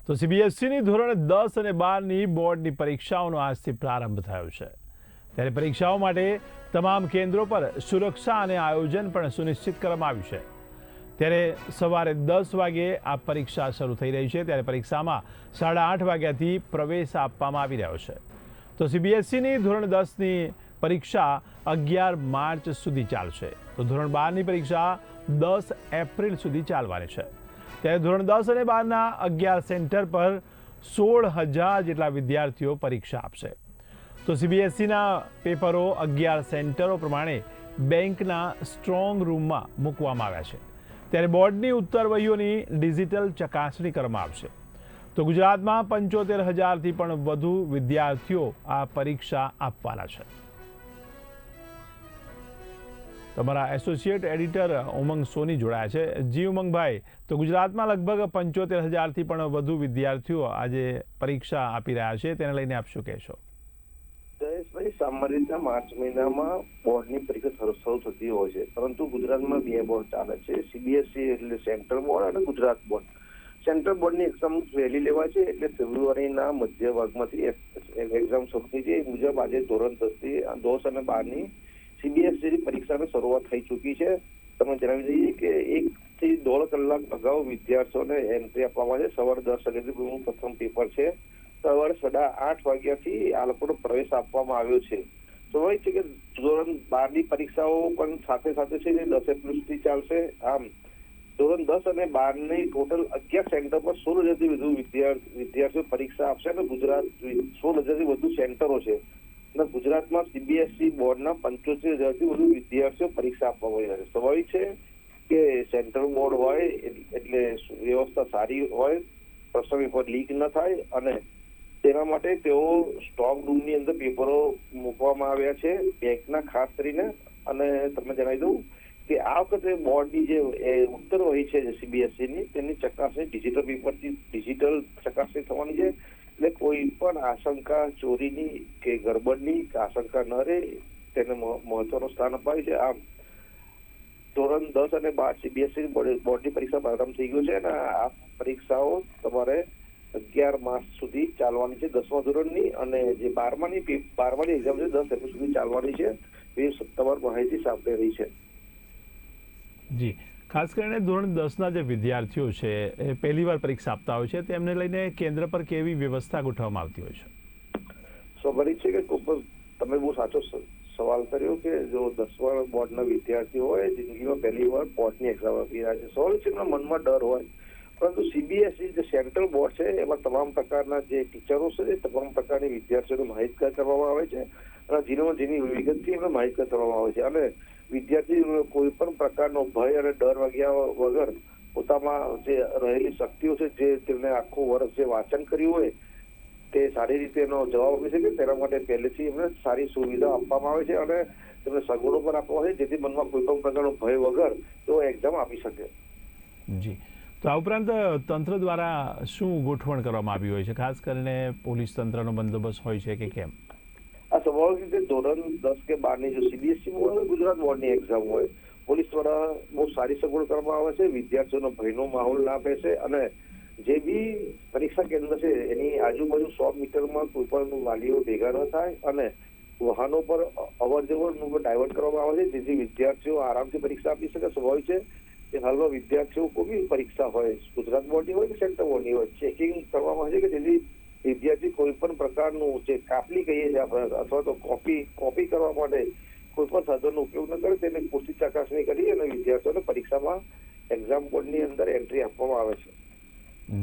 તો સીબીએસઈની ધોરણ 10 અને 12ની બોર્ડની પરીક્ષાઓનો આજથી પ્રારંભ થયો છે। ત્યારે પરીક્ષાઓ માટે તમામ કેન્દ્રો પર સુરક્ષા અને આયોજન પણ સુનિશ્ચિત કરવામાં આવ્યું છે। ત્યારે સવારે 10 વાગ્યે આ પરીક્ષા શરૂ થઈ રહી છે। ત્યારે પરીક્ષામાં 8:30 વાગ્યાથી પ્રવેશ આપવામાં આવી રહ્યો છે। તો સીબીએસઈની ધોરણ 10ની પરીક્ષા 11 માર્ચ સુધી ચાલશે। તો ધોરણ 12ની પરીક્ષા 10 એપ્રિલ સુધી ચાલવાની છે। ત્યારે ધોરણ 10 અને 12ના 11 સેન્ટર પર 16,000 જેટલા વિદ્યાર્થીઓ પરીક્ષા આપશે। તો સીબીએસઈના પેપરો 11 સેન્ટરો પ્રમાણે બેંકના સ્ટ્રોંગ રૂમમાં મૂકવામાં આવ્યા છે। ત્યારે બોર્ડની ઉત્તરવહીઓની ડિજિટલ ચકાસણી કરવામાં આવશે। તો ગુજરાતમાં 75,000થી પણ વધુ વિદ્યાર્થીઓ આ પરીક્ષા આપવાના છે। તમારા એસોસિએટ એડિટર ઉમંગ સોની જોડાયા છે। જી ઉમંગભાઈ, તો ગુજરાતમાં લગભગ 75,000થી પણ વધુ વિદ્યાર્થીઓ આજે પરીક્ષા આપી રહ્યા છે, તેને લઈને આપ શું કહેશો? જયેશભાઈ, સામાન્ય રીતે માર્ચ મહિનામાં બોર્ડની પરીક્ષા શરૂ થતી હોય છે, પરંતુ ગુજરાતમાં 2 બોર્ડ ચાલે છે, સીબીએસઈ એટલે સેન્ટ્રલ બોર્ડ અને ગુજરાત બોર્ડ। સેન્ટ્રલ બોર્ડની એક્ઝામ વહેલી લેવાય છે, એટલે ફેબ્રુઆરીના મધ્ય ભાગમાંથી એક્ઝામ શરૂ થઈ છે। એ મુજબ આજે ધોરણ 10 અને 12ની સીબીએસઈની પરીક્ષાની શરૂઆત થઈ ચૂકી છે। તમે જણાવી દઈએ કે 1 થી 1.5 કલાક અગાઉ વિદ્યાર્થીઓને એન્ટ્રી આપવામાં આવે છે। સવારે 10 વાગ્યાથી પ્રથમ પેપર છે, સવારે 8:30 વાગ્યાથી આ લોકોનો પ્રવેશ આપવામાં આવ્યો છે। સ્વાભાવિક છે કે ધોરણ 12ની પરીક્ષાઓ પણ સાથે સાથે છે, 10 એપ્રિલ સુધી ચાલશે। આમ ધોરણ 10 અને 12ની ટોટલ 11 સેન્ટર પર 16,000થી વધુ વિદ્યાર્થીઓ પરીક્ષા આપશે અને ગુજરાત 16,000થી વધુ સેન્ટરો છે। ગુજરાતમાં સીબીએસઈ બોર્ડના 75,000થી વધુ વિદ્યાર્થીઓ પરીક્ષા આપવા મળી રહ્યા છે। સ્વાભાવિક છે કે સેન્ટ્રલ બોર્ડ હોય એટલે વ્યવસ્થા સારી હોય, પ્રશ્ન પેપર લીક ન થાય, અને તેના માટે તેઓ સ્ટ્રોંગ રૂમની અંદર પેપરો મૂકવામાં આવ્યા છે બેંકના ખાસ કરીને। અને તમને જણાવી દઉં કે આ વખતે બોર્ડની જે ઉત્તરવહી છે સીબીએસઈની, તેની ચકાસણી ડિજિટલ પેપરથી ડિજિટલ ચકાસણી થવાની છે। એટલે કોઈ પણ આશંકા ચોરીની કે ગડબડની આશંકા ન રહે તેને મહત્વનું સ્થાન અપાયું છે। આમ ધોરણ 10 અને 12 સીબીએસઈ બોર્ડની પરીક્ષા પ્રારંભ થઈ ગયો છે અને આ પરીક્ષાઓ તમારે 11 માર્ચ સુધી ચાલવાની છે 10મા ધોરણની, અને જે 12માની એક્ઝામ છે 10 એપ્રિલ સુધી ચાલવાની છે। એ તમારી માહિતી સાંભળી રહી છે। જી, ખાસ કરીને ધોરણ 10ના જે વિદ્યાર્થીઓ છે એ પહેલી વાર પરીક્ષા આપતા હોય છે, તેમને લઈને કેન્દ્ર પર કેવી વ્યવસ્થા ગોઠવવામાં આવતી હોય છે? સ્વાભાવિક છે કે તમે બહુ સાચો સવાલ કર્યો કે જો 10મા બોર્ડના વિદ્યાર્થીઓ હોય, જિંદગીમાં પહેલી વાર બોર્ડની એક્ઝામ આપી રહ્યા છે, સ્વાભાવિક છે એમના મનમાં ડર હોય, પરંતુ સીબીએસઈ જે સેન્ટ્રલ બોર્ડ છે એમાં તમામ પ્રકારના જે ટીચરો છે તમામ પ્રકારની વિદ્યાર્થીઓને માહિતગાર કરવામાં આવે છે અને જેની વિગતથી એમને માહિતગાર કરવામાં આવે છે। અને વિદ્યાર્થી કોઈ પણ પ્રકારનો ભય અને ડર વગર પોતામાં જે રહેલી શક્તિઓ છે, જે તેમને આખું વર્ષ જે વાંચન કર્યું હોય તે સારી રીતે એનો જવાબ આપી શકે, તેના માટે પહેલેથી એમને સારી સુવિધા આપવામાં આવે છે અને તેમને સગવડો પણ આપવામાં આવે છે, જેથી મનમાં કોઈ પણ પ્રકારનો ભય વગર તેઓ એક્ઝામ આપી શકે। જી, તો આ ઉપરાંત તંત્ર દ્વારા શું ગોઠવણ કરવામાં આવી હોય છે? ખાસ કરીને પોલીસ તંત્રનો બંદોબસ્ત હોય છે કે કેમ? આ સ્વાભાવિક રીતે ધોરણ 10 કે 12ની જો સીબીએસઈ બોર્ડ ગુજરાત બોર્ડની એક્ઝામ હોય, પોલીસ દ્વારા બહુ સારી સગવડ કરવામાં આવે છે, વિદ્યાર્થીઓનો ભયનો માહોલ ના બેસે, અને જે બી પરીક્ષા કેન્દ્ર છે એની આજુબાજુ 100 મીટરમાં કોઈ પણ વાલીઓ ભેગા ન થાય અને વાહનો પર અવર જવરનું ડાયવર્ટ કરવામાં આવે છે, જેથી વિદ્યાર્થીઓ આરામથી પરીક્ષા આપી શકે। સ્વાભાવિક છે કે હાલમાં વિદ્યાર્થીઓ કોઈ બી પરીક્ષા હોય, ગુજરાત બોર્ડની હોય કે સેન્ટ્રલ બોર્ડની હોય, ચેકિંગ કરવામાં આવે છે કે જેથી વિદ્યાર્થી કોઈ પણ પ્રકારનું જે કાપલી કહીએ છીએ આપણે, અથવા તો કોપી કરવા માટે કોઈ પણ સાધનનો ઉપયોગ ન કરે, તેને પૂરતી ચકાસણી કરી અને વિદ્યાર્થીઓને પરીક્ષામાં એક્ઝામ બોર્ડની અંદર એન્ટ્રી આપવામાં આવે છે।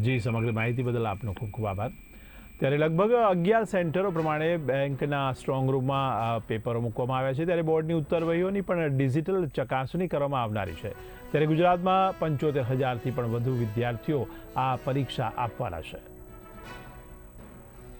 જી, સમગ્ર માહિતી બદલ આપનો ખૂબ ખૂબ આભાર। ત્યારે લગભગ 11 સેન્ટરો પ્રમાણે બેંકના સ્ટ્રોંગ રૂમમાં પેપરો મૂકવામાં આવ્યા છે। ત્યારે બોર્ડની ઉત્તરવહીઓની પણ ડિજિટલ ચકાસણી કરવામાં આવનારી છે। ત્યારે ગુજરાતમાં 75,000થી પણ વધુ વિદ્યાર્થીઓ આ પરીક્ષા આપવાના છે।